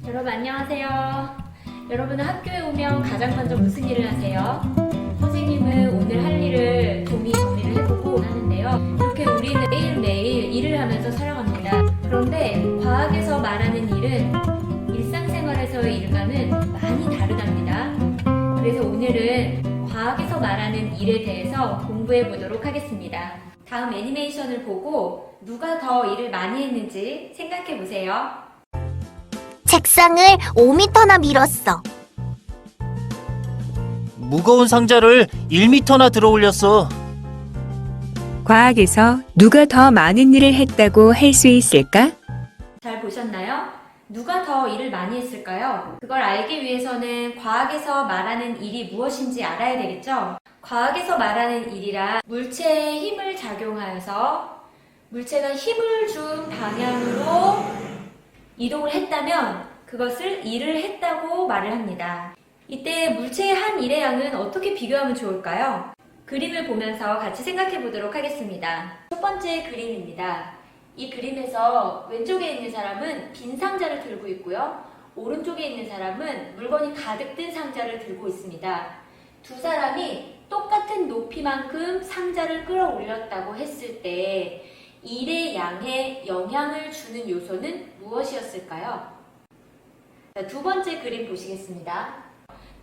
여러분 안녕하세요. 여러분은 학교에 오면 가장 먼저 무슨 일을 하세요? 선생님은 오늘 할 일을 종이 정리를 해보고 하는데요. 이렇게 우리는 매일매일 일을 하면서 살아갑니다. 그런데 과학에서 말하는 일은 일상생활에서의 일과는 많이 다르답니다. 그래서 오늘은 과학에서 말하는 일에 대해서 공부해 보도록 하겠습니다. 다음 애니메이션을 보고 누가 더 일을 많이 했는지 생각해 보세요. 책상을 5m나 밀었어. 무거운 상자를 1m나 들어 올렸어. 과학에서 누가 더 많은 일을 했다고 할 수 있을까? 잘 보셨나요? 누가 더 일을 많이 했을까요? 그걸 알기 위해서는 과학에서 말하는 일이 무엇인지 알아야 되겠죠? 과학에서 말하는 일이란 물체에 힘을 작용하여서 물체가 힘을 준 방향으로 이동을 했다면 그것을 일을 했다고 말을 합니다. 이때 물체의 한 일의 양은 어떻게 비교하면 좋을까요? 그림을 보면서 같이 생각해 보도록 하겠습니다. 첫 번째 그림입니다. 이 그림에서 왼쪽에 있는 사람은 빈 상자를 들고 있고요. 오른쪽에 있는 사람은 물건이 가득 든 상자를 들고 있습니다. 두 사람이 똑같은 높이만큼 상자를 끌어올렸다고 했을 때 일의 양에 영향을 주는 요소는 무엇이었을까요? 자, 두 번째 그림 보시겠습니다.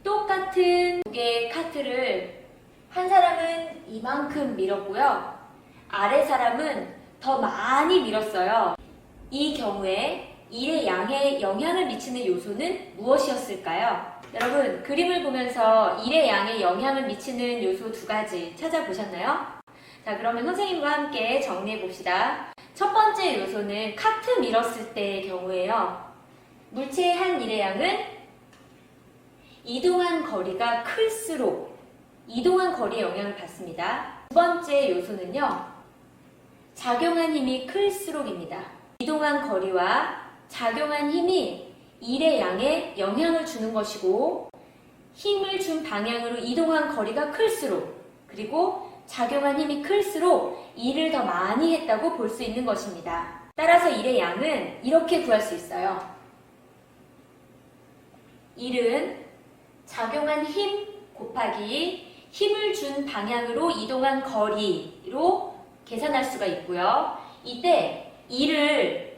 똑같은 두 개의 카트를 한 사람은 이만큼 밀었고요. 아래 사람은 더 많이 밀었어요. 이 경우에 일의 양에 영향을 미치는 요소는 무엇이었을까요? 여러분, 그림을 보면서 일의 양에 영향을 미치는 요소 두 가지 찾아보셨나요? 자, 그러면 선생님과 함께 정리해 봅시다. 첫 번째 요소는 카트 밀었을 때의 경우에요. 물체의 한 일의 양은 이동한 거리가 클수록 이동한 거리에 영향을 받습니다. 두 번째 요소는요. 작용한 힘이 클수록입니다. 이동한 거리와 작용한 힘이 일의 양에 영향을 주는 것이고 힘을 준 방향으로 이동한 거리가 클수록 그리고 작용한 힘이 클수록 일을 더 많이 했다고 볼 수 있는 것입니다. 따라서 일의 양은 이렇게 구할 수 있어요. 일은 작용한 힘 곱하기 힘을 준 방향으로 이동한 거리로 계산할 수가 있고요. 이때 일을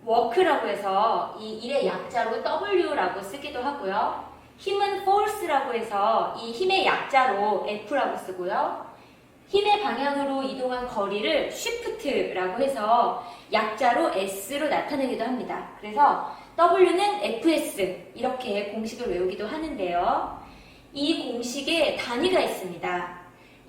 work라고 해서 이 일의 약자로 W라고 쓰기도 하고요. 힘은 force라고 해서 이 힘의 약자로 F라고 쓰고요. 힘의 방향으로 이동한 거리를 shift라고 해서 약자로 S로 나타내기도 합니다. 그래서 W는 FS 이렇게 공식을 외우기도 하는데요. 이 공식에 단위가 있습니다.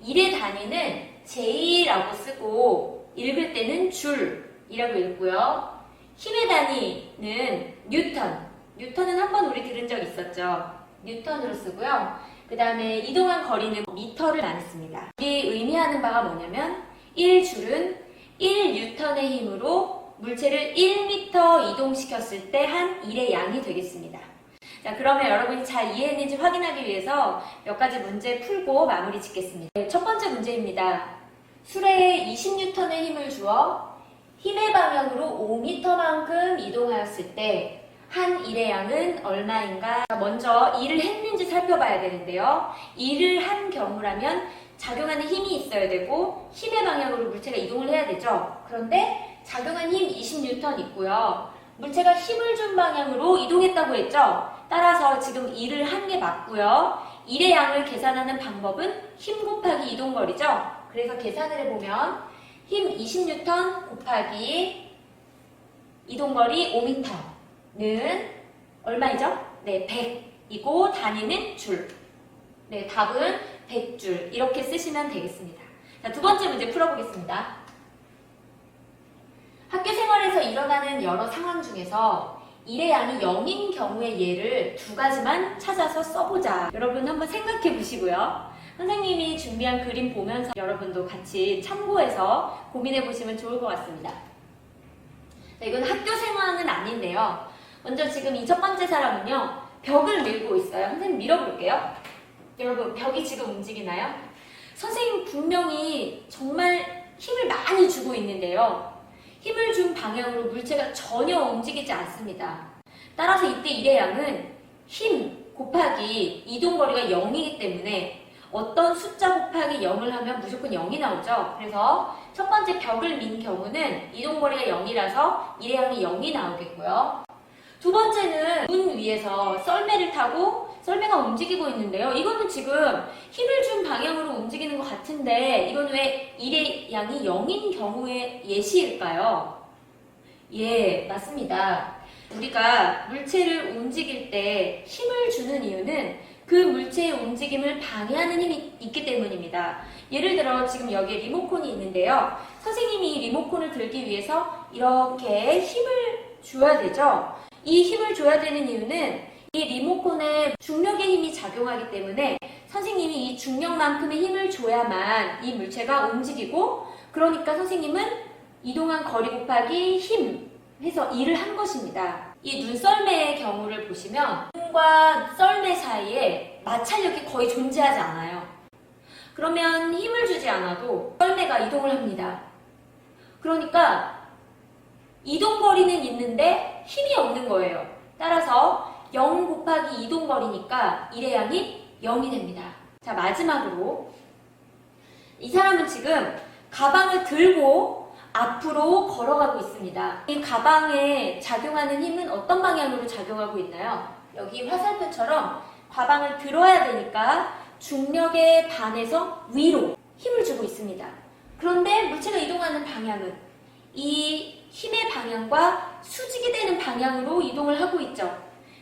일의 단위는 J라고 쓰고 읽을 때는 줄이라고 읽고요. 힘의 단위는 뉴턴. 뉴턴은 한번 우리 들은 적 있었죠. 뉴턴으로 쓰고요. 그 다음에 이동한 거리는 미터를 많이 씁니다. 이게 의미하는 바가 뭐냐면 1줄은 1뉴턴의 힘으로 물체를 1m 이동시켰을 때 한 일의 양이 되겠습니다. 자, 그러면 여러분이 잘 이해했는지 확인하기 위해서 몇 가지 문제 풀고 마무리 짓겠습니다. 첫 번째 문제입니다. 수레에 20N의 힘을 주어 힘의 방향으로 5m만큼 이동하였을 때 한 일의 양은 얼마인가? 먼저 일을 했는지 살펴봐야 되는데요. 일을 한 경우라면 작용하는 힘이 있어야 되고 힘의 방향으로 물체가 이동을 해야 되죠. 그런데 작용한 힘 20N 있고요. 물체가 힘을 준 방향으로 이동했다고 했죠. 따라서 지금 일을 한 게 맞고요. 일의 양을 계산하는 방법은 힘 곱하기 이동거리죠. 그래서 계산을 해보면 힘 20N 곱하기 이동거리 5m는 얼마이죠? 네, 100이고 단위는 줄. 네, 답은 100줄. 이렇게 쓰시면 되겠습니다. 자, 두 번째 문제 풀어보겠습니다. 학교 생활에서 일어나는 여러 상황 중에서 일의 양이 0인 경우의 예를 두 가지만 찾아서 써보자. 여러분 한번 생각해 보시고요. 선생님이 준비한 그림 보면서 여러분도 같이 참고해서 고민해 보시면 좋을 것 같습니다. 자, 이건 학교 생활은 아닌데요. 먼저 지금 이 첫 번째 사람은요. 벽을 밀고 있어요. 선생님 밀어볼게요. 여러분 벽이 지금 움직이나요? 선생님 분명히 정말 힘을 많이 주고 있는데요. 힘을 준 방향으로 물체가 전혀 움직이지 않습니다. 따라서 이때 일의 양은 힘 곱하기 이동거리가 0이기 때문에 어떤 숫자 곱하기 0을 하면 무조건 0이 나오죠. 그래서 첫 번째 벽을 민 경우는 이동거리가 0이라서 일의 양이 0이 나오겠고요. 두 번째는 문 위에서 썰매를 타고 썰매가 움직이고 있는데요. 이거는 지금 힘을 준 방향으로 움직이는 것 같은데 이건 왜 일의 양이 0인 경우의 예시일까요? 예, 맞습니다. 우리가 물체를 움직일 때 힘을 주는 이유는 그 물체의 움직임을 방해하는 힘이 있기 때문입니다. 예를 들어 지금 여기에 리모컨이 있는데요. 선생님이 이 리모컨을 들기 위해서 이렇게 힘을 줘야 되죠. 이 힘을 줘야 되는 이유는 이 리모컨에 중력의 힘이 작용하기 때문에 선생님이 이 중력만큼의 힘을 줘야만 이 물체가 움직이고, 그러니까 선생님은 이동한 거리 곱하기 힘 해서 일을 한 것입니다. 이 눈썰매의 경우를 보시면 눈과 썰매 사이에 마찰력이 거의 존재하지 않아요. 그러면 힘을 주지 않아도 썰매가 이동을 합니다. 그러니까 이동거리는 있는데 힘이 없는 거예요. 따라서 0 곱하기 이동거리니까 일의 양이 0이 됩니다. 자, 마지막으로 이 사람은 지금 가방을 들고 앞으로 걸어가고 있습니다. 이 가방에 작용하는 힘은 어떤 방향으로 작용하고 있나요? 여기 화살표처럼 가방을 들어야 되니까 중력에 반해서 위로 힘을 주고 있습니다. 그런데 물체가 이동하는 방향은 이 힘의 방향과 수직이 되는 방향으로 이동을 하고 있죠.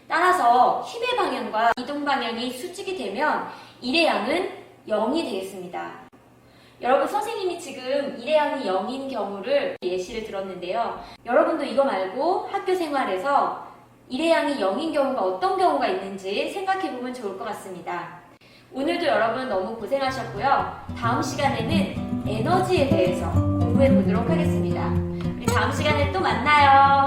따라서 힘의 방향과 이동 방향이 수직이 되면 일의 양은 0이 되겠습니다. 여러분, 선생님이 지금 일의 양이 0인 경우를 예시를 들었는데요. 여러분도 이거 말고 학교 생활에서 일의 양이 0인 경우가 어떤 경우가 있는지 생각해보면 좋을 것 같습니다. 오늘도 여러분 너무 고생하셨고요. 다음 시간에는 에너지에 대해서 공부해 보도록 하겠습니다. 우리 다음 시간에 또 만나요.